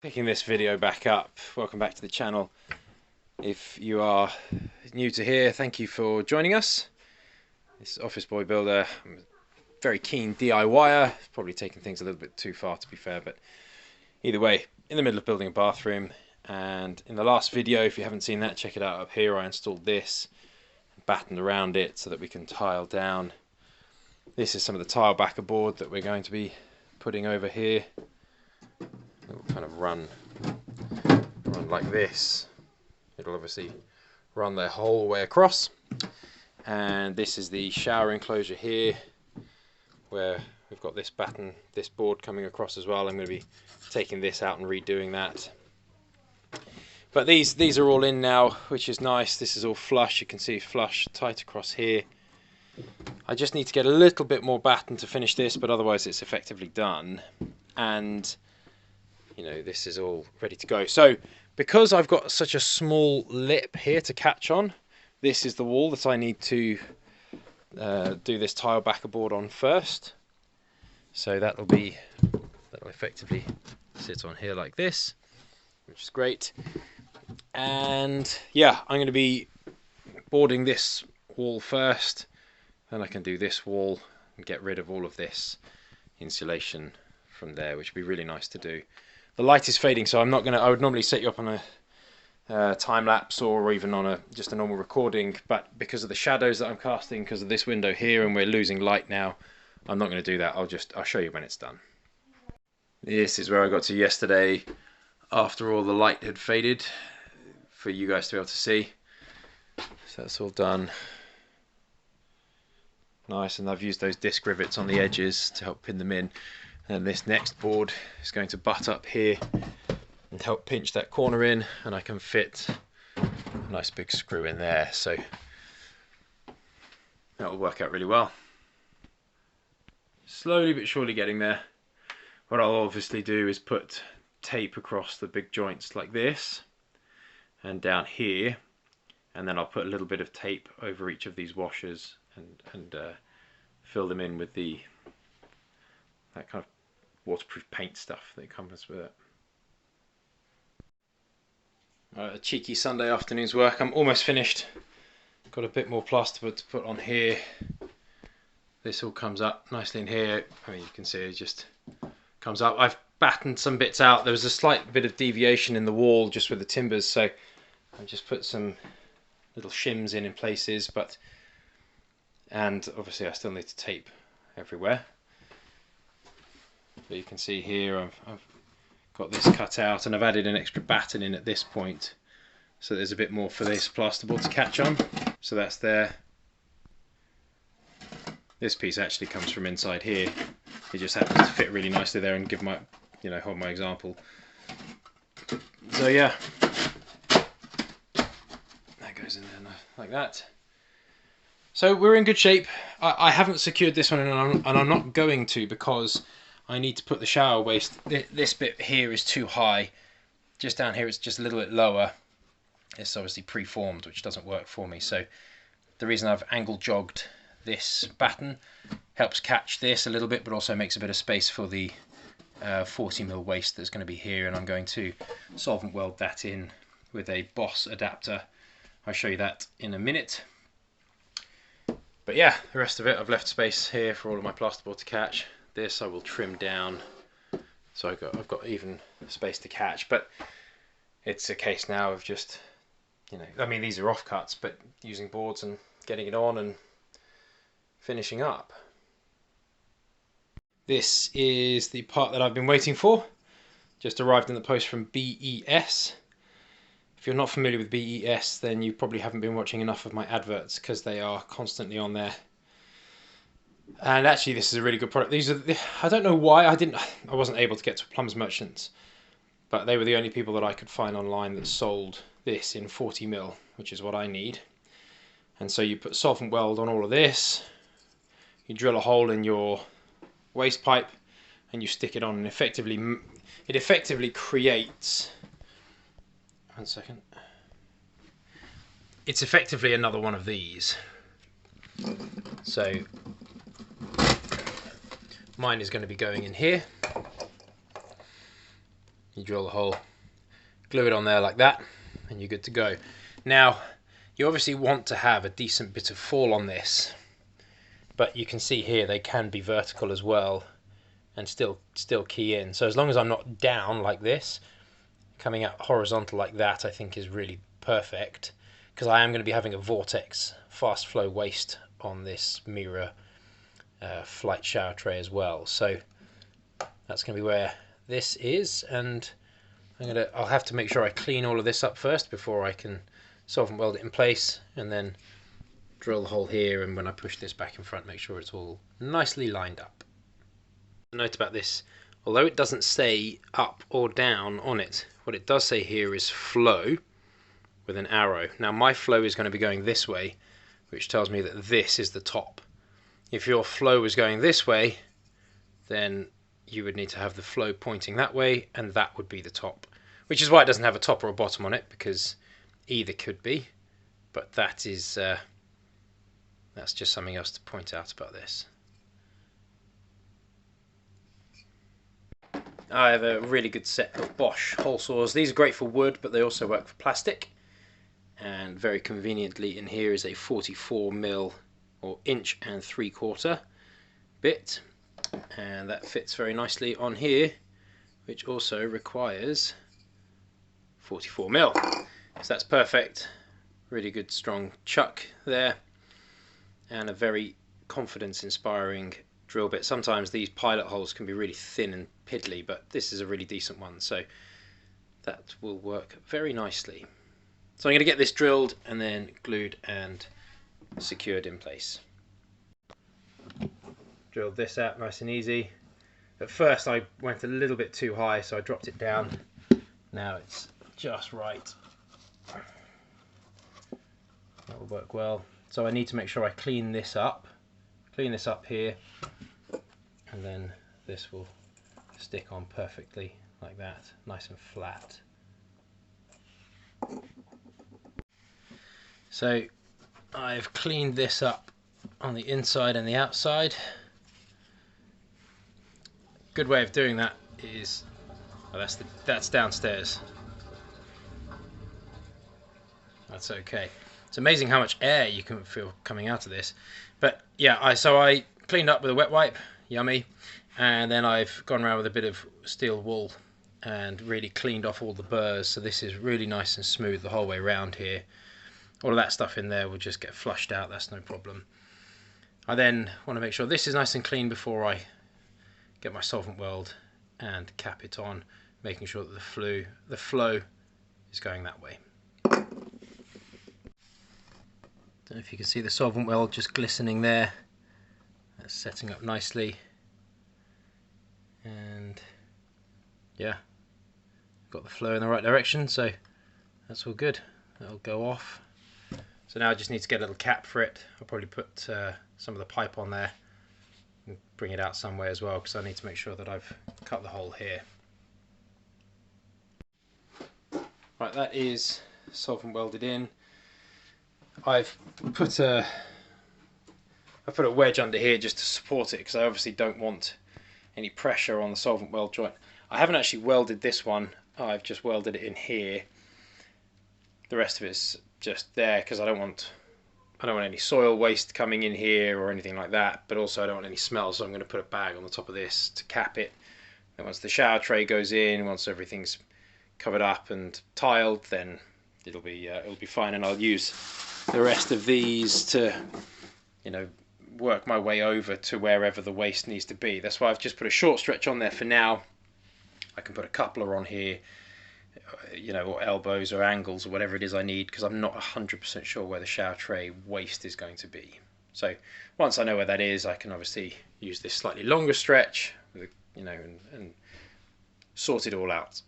Picking this video back up, welcome back to the channel. If you are new to here, thank you for joining us. This is Office Boy Builder. I'm a very keen DIYer, probably taking things a little bit too far to be fair, but either way, in the middle of building a bathroom. And in the last video, if you haven't seen that, check it out up here. I installed this, battened around it so that we can tile down. This is some of the tile backer board that we're going to be putting over here. It will kind of run like this. It'll obviously run the whole way across. And this is the shower enclosure here, where we've got this this board coming across as well. I'm going to be taking this out and redoing that. But these are all in now, which is nice. This is all flush. You can see flush tight across here. I just need to get a little bit more batten to finish this, but otherwise it's effectively done. And you know, this is all ready to go. So because I've got such a small lip here to catch on, this is the wall that I need to do this tile backer board on first. So that'll effectively sit on here like this, which is great. And yeah, I'm going to be boarding this wall first, then I can do this wall and get rid of all of this insulation from there, which would be really nice to do. The light is fading, so I'm not gonna. I would normally set you up on a time lapse or even on just a normal recording, but because of the shadows that I'm casting, because of this window here, and we're losing light now, I'm not going to do that. I'll show you when it's done. This is where I got to yesterday, after all the light had faded, for you guys to be able to see. So that's all done. Nice, and I've used those disc rivets on the edges to help pin them in. And this next board is going to butt up here and help pinch that corner in, and I can fit a nice big screw in there, so that will work out really well. Slowly but surely getting there. What I'll obviously do is put tape across the big joints like this and down here, and then I'll put a little bit of tape over each of these washers and fill them in with that kind of waterproof paint stuff that comes with it. A cheeky Sunday afternoon's work. I'm almost finished. Got a bit more plasterboard to put on here. This all comes up nicely in here. I mean, you can see it just comes up. I've battened some bits out. There was a slight bit of deviation in the wall just with the timbers, so I've just put some little shims in places, and obviously I still need to tape everywhere. But you can see here I've got this cut out, and I've added an extra batten in at this point, so there's a bit more for this plasterboard to catch on. So that's there. This piece actually comes from inside here. It just happens to fit really nicely there and give my, hold my example. So yeah, that goes in there like that. So we're in good shape. I haven't secured this one, and I'm not going to, because I need to put the shower waste. This bit here is too high. Just down here it's just a little bit lower. It's obviously pre-formed, which doesn't work for me. So the reason I've angle jogged this batten helps catch this a little bit, but also makes a bit of space for the 40mm waste that's going to be here. And I'm going to solvent weld that in with a Bosch adapter. I'll show you that in a minute. But yeah, the rest of it, I've left space here for all of my plasterboard to catch. This I will trim down, so I've got even space to catch. But it's a case now of just, I mean, these are offcuts, but using boards and getting it on and finishing up. This is the part that I've been waiting for. Just arrived in the post from BES. If you're not familiar with BES, then you probably haven't been watching enough of my adverts, because they are constantly on there. And actually, this is a really good product. I don't know why I wasn't able to get to Plumbers Merchants, but they were the only people that I could find online that sold this in 40mm, which is what I need. And so you put solvent weld on all of this, you drill a hole in your waste pipe, and you stick it on, and it effectively creates, one second, it's effectively another one of these. So mine is going to be going in here. You drill the hole, glue it on there like that, and you're good to go. Now, you obviously want to have a decent bit of fall on this, but you can see here they can be vertical as well and still key in. So as long as I'm not down like this, coming out horizontal like that, I think is really perfect, because I am going to be having a vortex fast flow waste on this mirror flight shower tray as well. So that's going to be where this is, and I'll have to make sure I clean all of this up first before I can solvent weld it in place, and then drill the hole here, and when I push this back in front, make sure it's all nicely lined up. Note about this, although it doesn't say up or down on it, what it does say here is flow with an arrow. Now my flow is going to be going this way, which tells me that this is the top. If your flow was going this way, then you would need to have the flow pointing that way, and that would be the top, which is why it doesn't have a top or a bottom on it, because either could be, but that is that's just something else to point out about this. I have a really good set of Bosch hole saws. These are great for wood, but they also work for plastic, and very conveniently in here is a 44mm or 1.75" bit, and that fits very nicely on here, which also requires 44mm. So that's perfect. Really good strong chuck there, and a very confidence inspiring drill bit. Sometimes these pilot holes can be really thin and piddly, but this is a really decent one, so that will work very nicely. So I'm going to get this drilled and then glued and secured in place. Drilled this out nice and easy. At first I went a little bit too high, so I dropped it down. Now it's just right. That will work well. So I need to make sure I clean this up here, and then this will stick on perfectly like that, nice and flat. So I've cleaned this up on the inside and the outside. Good way of doing that is, oh, that's downstairs. That's okay. It's amazing how much air you can feel coming out of this. But yeah, so I cleaned up with a wet wipe, yummy, and then I've gone around with a bit of steel wool and really cleaned off all the burrs, so this is really nice and smooth the whole way around here. All of that stuff in there will just get flushed out, that's no problem. I then want to make sure this is nice and clean before I get my solvent weld and cap it on, making sure that the flow is going that way. Don't know if you can see the solvent weld just glistening there. That's setting up nicely, and yeah, got the flow in the right direction, so that's all good. That'll go off. So now I just need to get a little cap for it. I'll probably put some of the pipe on there and bring it out some way as well, because I need to make sure that I've cut the hole here. Right, that is solvent welded in. I've put a wedge under here just to support it, because I obviously don't want any pressure on the solvent weld joint. I haven't actually welded this one, I've just welded it in here. The rest of it's just there because I don't want any soil waste coming in here or anything like that, but also I don't want any smell, so I'm going to put a bag on the top of this to cap it. And once the shower tray goes in, once everything's covered up and tiled, then it'll be fine, and I'll use the rest of these to, you know, work my way over to wherever the waste needs to be. That's why I've just put a short stretch on there for now. I can put a coupler on here, you know, or elbows or angles or whatever it is I need, because I'm not 100% sure where the shower tray waste is going to be. So once I know where that is, I can obviously use this slightly longer stretch, you know, and sort it all out.